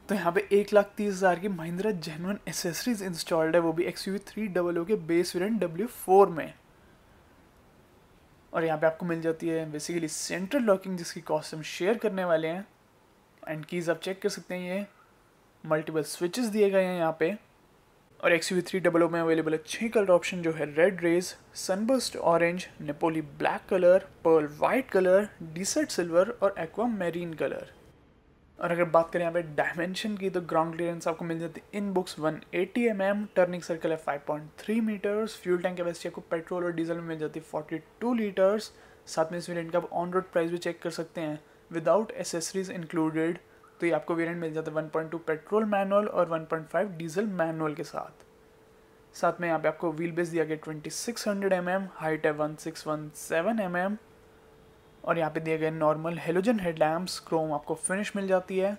तो यहाँ पे 1,30,000 की महिंद्रा जेन्युइन एसेसरीज इंस्टॉल्ड है, वो भी XUV300 के बेस वेरिएंट W4 में। और यहाँ पे आपको मिल जाती है बेसिकली सेंट्रल लॉकिंग, जिसकी कॉस्ट हम शेयर करने वाले हैं। एंड कीज़ आप चेक कर सकते हैं, ये मल्टीपल स्विचेस दिए गए हैं यहाँ पे। और XUV300 में अवेलेबल है 6 कलर ऑप्शन, जो है red rage, sunburst orange, Napoli black colour, pearl white colour, desert silver और एक्वा मैरीन कलर। और अगर बात करें यहाँ पे डायमेंशन की, तो ग्राउंड क्लियरेंस आपको मिल जाती है इन बुक्स 180 mm, टर्निंग सर्कल है 5.3 मीटर्स, फ्यूल टैंक कैपेसिटी आपको पेट्रोल और डीजल में मिल जाती है 42 लीटर्स। साथ में इस वेरिएंट का आप ऑन रोड प्राइस भी चेक कर सकते हैं विदाउट एसेसरीज इंक्लूडेड। तो ये आपको वेरिएंट मिल जाता है 1.2 पेट्रोल मैनुअल और 1.5 डीजल मैनुअल के साथ में यहाँ पे आपको व्हील बेस दिया गया 2600 mm, हाइट है 1617 mm। और यहाँ पे दिए गए नॉर्मल हेलोजन हेडलैम्प्स, क्रोम आपको फिनिश मिल जाती है।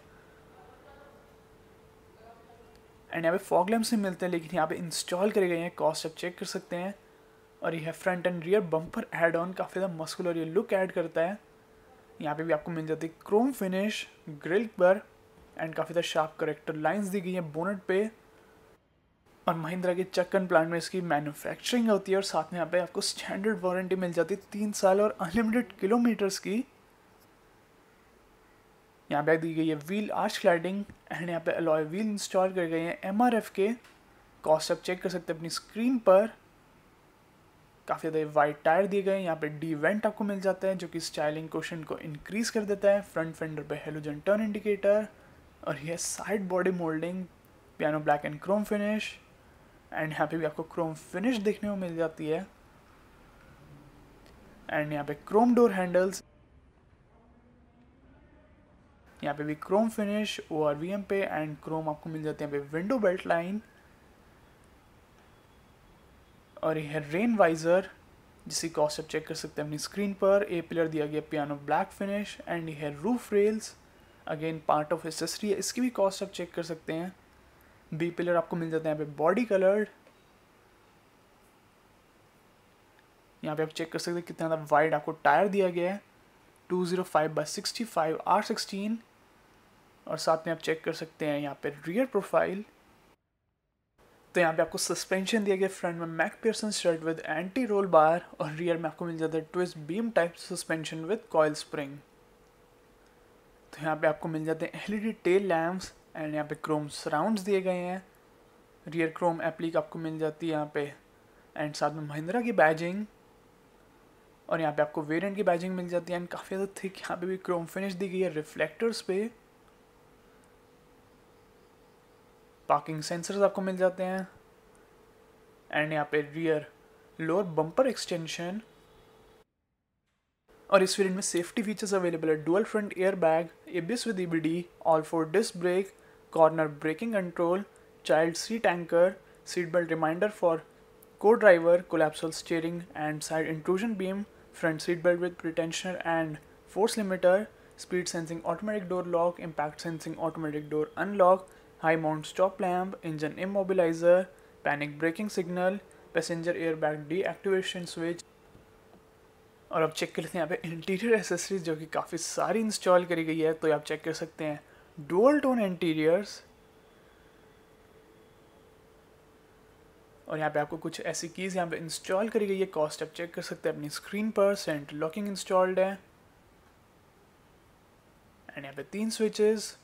एंड यहाँ पे फॉग लैम्प्स भी मिलते हैं, लेकिन यहाँ पे इंस्टॉल करे गए हैं, कॉस्ट आप चेक कर सकते हैं। और ये है front and rear bumper add on, काफ़ी ज़्यादा मस्कुलर ये लुक ऐड करता है। यहाँ पे भी आपको मिल जाती है क्रोम फिनिश ग्रिल पर, एंड काफ़ी ज़्यादा शार्प करेक्टर लाइन्स दी गई हैं बोनट पे। और महिंद्रा के चक्कन प्लांट में इसकी मैन्युफैक्चरिंग होती है। और साथ में यहाँ पे आपको स्टैंडर्ड वारंटी मिल जाती है 3 साल और अनलिमिटेड किलोमीटर्स की। यहाँ पे दी गई है व्हील आर्च क्लैडिंग, एंड यहाँ पे अलॉय व्हील इंस्टॉल कर गए हैं MRF के। कॉस्ट आप चेक कर सकते हैं अपनी स्क्रीन पर। काफ़ी ज़्यादा वाइड टायर दिए गए हैं। यहाँ पे डी वेंट आपको मिल जाता है, जो कि स्टाइलिंग क्वेश्चन को इंक्रीज कर देता है। फ्रंट फेंडर पे हेलोजन टर्न इंडिकेटर, और यह side body moulding piano black and chrome finish. And यहाँ पे भी आपको क्रोम फिनिश देखने को मिल जाती है। एंड यहाँ पे क्रोम डोर हैंडल्स, यहाँ पे भी क्रोम फिनिश ORVM पे, एंड क्रोम आपको मिल जाते हैं यहाँ पे विंडो बेल्ट लाइन। और ये है रेन वाइजर, जिसकी कॉस्ट आप चेक कर सकते हैं अपनी स्क्रीन पर। ए पिलर दिया गया पियानो ब्लैक फिनिश, एंड ये है roof rails, again part of accessory है, इसकी भी कॉस्ट आप चेक कर सकते हैं। बी पिलर आपको मिल जाते हैं यहाँ पे बॉडी कलर्ड। यहाँ पे आप चेक कर सकते हैं कितना ज़्यादा वाइड आपको टायर दिया गया है, 205/65 R16। और साथ में आप चेक कर सकते हैं यहाँ पे रियर प्रोफाइल। तो यहाँ पे आपको सस्पेंशन दिया गया फ्रंट में McPherson strut with anti roll bar, और रियर में आपको मिल जाता है twist beam type suspension with coil spring. तो यहाँ पे आपको मिल जाते हैं LED टेल लैम्प्स, एंड यहाँ पे क्रोम सराउंड्स दिए गए हैं। रियर क्रोम एप्लिक आपको मिल जाती है यहाँ पे, एंड साथ में महिंद्रा की बैजिंग। और यहाँ पे आपको वेरिएंट की बैजिंग मिल जाती है, एंड काफ़ी ज़्यादा थिक यहाँ पे भी क्रोम फिनिश दी गई है रिफ्लेक्टर्स पे। पार्किंग सेंसर्स आपको मिल जाते हैं, एंड यहाँ पे रियर लोअर बम्पर एक्सटेंशन। और इस वेरिएंट में सेफ्टी फीचर्स अवेलेबल है, dual front air bag, ABS with EBD, all 4 disc brake, cornering braking control, child seat anchor, seat belt reminder for co-driver, collapsible steering and side intrusion beam, front seat belt with pretensioner and force limiter, speed sensing automatic door lock, impact sensing automatic door unlock, high mount stop lamp, engine immobiliser, panic braking signal, passenger airbag deactivation switch. और अब check कर लेते हैं यहाँ पे interior accessories, जो कि काफ़ी सारी इंस्टॉल करी गई है। तो आप चेक कर सकते हैं डुअल टोन इंटीरियर्स, और यहाँ पे आपको कुछ ऐसी कीज़ यहाँ पे इंस्टॉल करी गई है। कॉस्ट आप चेक कर सकते हैं अपनी स्क्रीन पर। सेंटर लॉकिंग इंस्टॉल्ड है, एंड यहाँ पे 3 स्विचेस,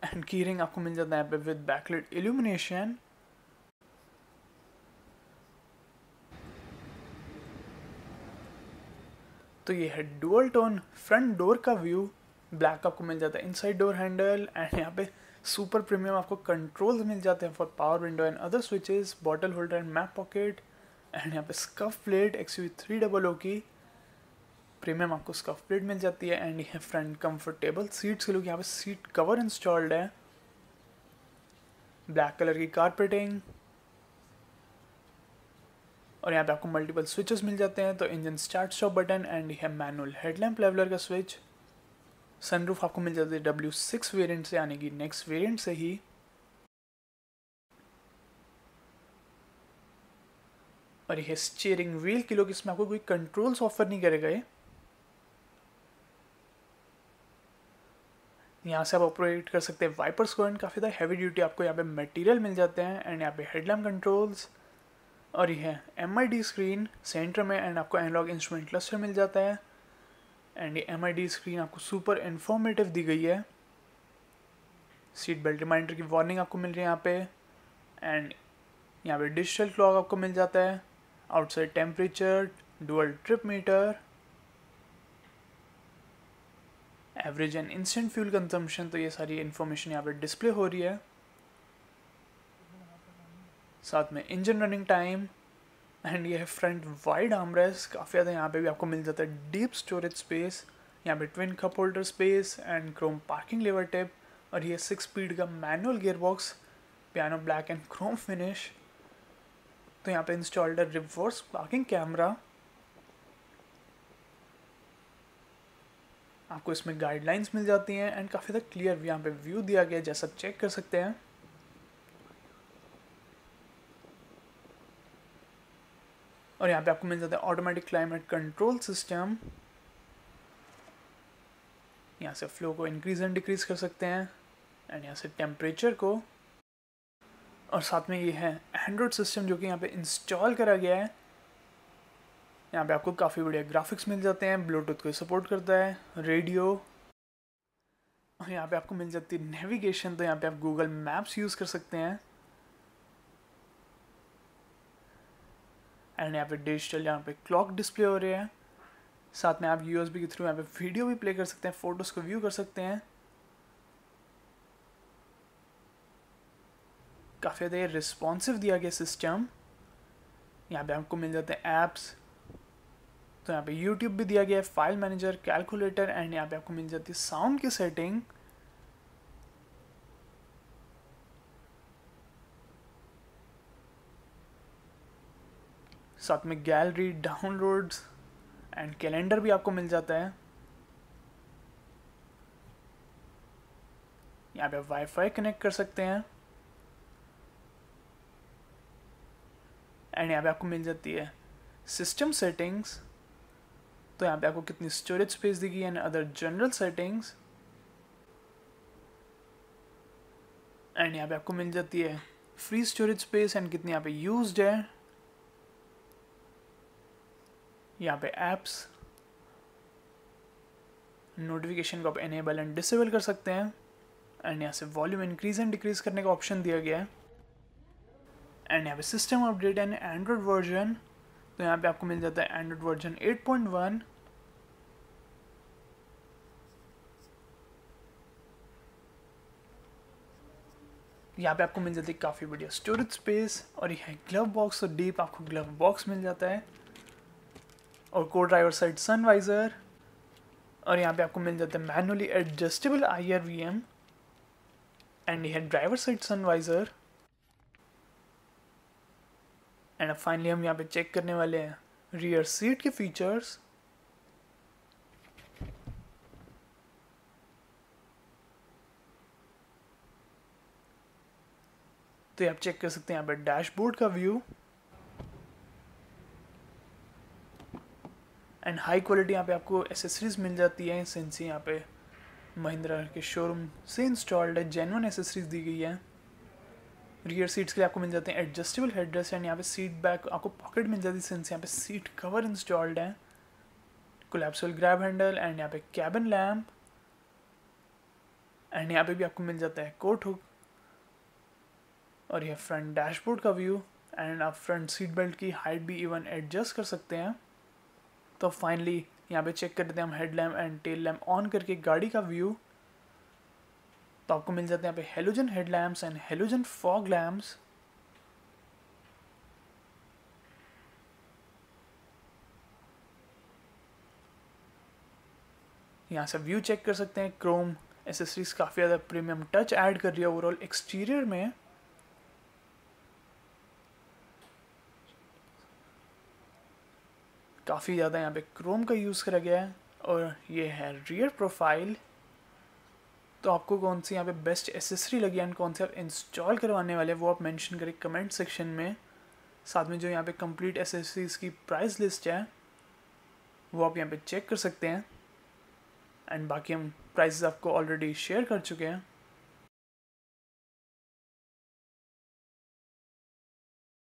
एंड की रिंग आपको मिल जाता है यहाँ पे विद बैकलाइट इल्यूमिनेशन। तो ये है डुअल टोन फ्रंट डोर का व्यू। ब्लैक आपको मिल जाता है इनसाइड डोर हैंडल, एंड यहाँ पे सुपर प्रीमियम आपको कंट्रोल्स मिल जाते हैं for power window and other switches, bottle holder and map pocket. And यहाँ पे स्कफ प्लेट XUV300 की प्रीमियम आपको स्कफ प्लेट मिल जाती है। एंड ये फ्रंट कंफर्टेबल सीट्स के लोग, यहाँ पे सीट कवर इंस्टॉल्ड है, ब्लैक कलर की कारपेटिंग। और यहाँ पे आपको मल्टीपल स्विचेस मिल जाते हैं, तो engine start stop button, and ये है मैनुअल हेडलैम्प लेवलर का स्विच। सनरूफ आपको मिल जाती है W6 वेरिएंट से, यानी कि नेक्स्ट वेरिएंट से ही। और ये स्टीयरिंग व्हील के लोग, इसमें आपको कोई कंट्रोल्स ऑफर नहीं करे गए। यहाँ से आप ऑपरेट कर सकते हैं वाइपर्स को, एंड काफ़ी ज़्यादा हैवी ड्यूटी आपको यहाँ पे मटेरियल मिल जाते हैं। एंड यहाँ पे हेडलैम्प कंट्रोल्स, और ये है MID स्क्रीन सेंटर में, एंड आपको एनालॉग इंस्ट्रूमेंट क्लस्टर मिल जाता है। एंड ये MID स्क्रीन आपको सुपर इन्फॉर्मेटिव दी गई है। सीट बेल्ट रिमाइंडर की वार्निंग आपको मिल रही है यहाँ पे। एंड यहाँ पे डिजिटल क्लॉक आपको मिल जाता है, outside temperature, dual trip meter, average and instant fuel consumption, तो ये सारी इन्फॉर्मेशन यहाँ पे डिस्प्ले हो रही है। साथ में इंजन रनिंग टाइम, एंड ये है फ्रंट वाइड आर्मरेस्ट, काफ़ी ज़्यादा यहाँ पे भी आपको मिल जाता है डीप स्टोरेज स्पेस, यहाँ पे twin cup holder space and chrome parking lever tip, और ये 6 स्पीड का manual gearbox, piano black and chrome finish. तो यहाँ पे इंस्टॉल्ड है रिवर्स पार्किंग कैमरा, आपको इसमें गाइडलाइंस मिल जाती हैं, एंड काफ़ी ज़्यादा क्लियर यहाँ पे व्यू दिया गया है, जैसा चेक कर सकते हैं। और यहाँ पे आपको मिल जाता है ऑटोमेटिक क्लाइमेट कंट्रोल सिस्टम, यहाँ से फ्लो को इंक्रीज एंड डिक्रीज कर सकते हैं, एंड यहाँ से टेम्परेचर को। और साथ में ये है एंड्रॉयड सिस्टम जो कि यहाँ पे इंस्टॉल करा गया है। यहाँ पे आपको काफ़ी बढ़िया ग्राफिक्स मिल जाते हैं, ब्लूटूथ को सपोर्ट करता है, रेडियो, और यहाँ पे आपको मिल जाती है नेविगेशन, तो यहाँ पे आप गूगल मैप्स यूज़ कर सकते हैं। एंड यहाँ पे डिजिटल यहाँ पे क्लॉक डिस्प्ले हो रहे हैं। साथ में आप USB के थ्रू यहाँ पे वीडियो भी प्ले कर सकते हैं, फोटोज़ को व्यू कर सकते हैं। काफ़ी ज़्यादा रिस्पॉन्सिव दिया गया सिस्टम। यहाँ पे आपको मिल जाते हैं ऐप्स, तो यहाँ पे YouTube भी दिया गया है, फाइल मैनेजर, कैलकुलेटर, एंड यहाँ पे आपको मिल जाती है साउंड की सेटिंग। साथ में गैलरी, डाउनलोड्स एंड कैलेंडर भी आपको मिल जाता है। यहाँ पे वाईफाई कनेक्ट कर सकते हैं, एंड यहाँ पे आपको मिल जाती है सिस्टम सेटिंग्स, तो यहाँ पे आपको कितनी स्टोरेज स्पेस दी गई है, and other general settings. And यहाँ पे आपको मिल जाती है फ्री स्टोरेज स्पेस एंड कितनी यहाँ पे यूज्ड है। यहाँ पे ऐप्स, नोटिफिकेशन को आप एनेबल एंड डिसेबल कर सकते हैं, एंड यहाँ से वॉल्यूम इंक्रीज एंड डिक्रीज करने का ऑप्शन दिया गया है। एंड यहाँ पे system update and Android version, तो यहाँ पे आपको मिल जाता है एंड्रॉयड वर्जन 8.1। यहाँ पे आपको मिल जाती है काफ़ी बढ़िया स्टोरेज स्पेस, और ये है ग्लव बॉक्स, तो डीप आपको ग्लव बॉक्स मिल जाता है, और को ड्राइवर साइड सनवाइजर, और यहाँ पे आपको मिल जाता है मैनुअली एडजस्टेबल IRVM, एंड ये है ड्राइवर साइड सनवाइजर। एंड अब फाइनली हम यहाँ पे चेक करने वाले हैं रियर सीट के फीचर्स। तो आप चेक कर सकते हैं यहाँ पे डैशबोर्ड का व्यू, एंड हाई क्वालिटी यहाँ पे आपको एसेसरीज मिल जाती है, सिंस यहाँ पे महिंद्रा के शोरूम से इंस्टॉल्ड है, जेन्युइन एसेसरीज दी गई है। रियर सीट्स के लिए आपको मिल जाते हैं एडजस्टेबल हेडरेस्ट, एंड यहाँ पे सीट बैक आपको पॉकेट मिल जाती है, सिंस यहाँ पे सीट कवर इंस्टॉल्ड है, कोलैप्सिबल ग्रैब हैंडल, एंड यहाँ पे कैबिन लैम्प, एंड यहाँ पे भी आपको मिल जाता है कोट हुक, और यह फ्रंट डैशबोर्ड का व्यू, एंड आप फ्रंट सीट बेल्ट की हाइट भी इवन एडजस्ट कर सकते हैं। तो फाइनली यहाँ पे चेक करते हैं हम headlamp and tail lamp on करके गाड़ी का व्यू। तो आपको मिल जाते हैं यहाँ पे halogen headlamps and halogen fog lamps. यहाँ से व्यू चेक कर सकते हैं, क्रोम एसेसरीज काफ़ी ज़्यादा प्रीमियम टच ऐड कर रही है ओवरऑल एक्सटीरियर में। काफ़ी ज़्यादा यहाँ पे क्रोम का यूज़ करा गया है, और ये है रियर प्रोफाइल। तो आपको कौन सी यहाँ पे बेस्ट एसेसरी लगी एंड कौन से आप इंस्टॉल करवाने वाले वो आप मेंशन करें कमेंट सेक्शन में। साथ में जो यहाँ पे कंप्लीट एसेसरीज की प्राइस लिस्ट है वो आप यहाँ पे चेक कर सकते हैं, एंड बाकी हम प्राइसेस आपको ऑलरेडी शेयर कर चुके हैं।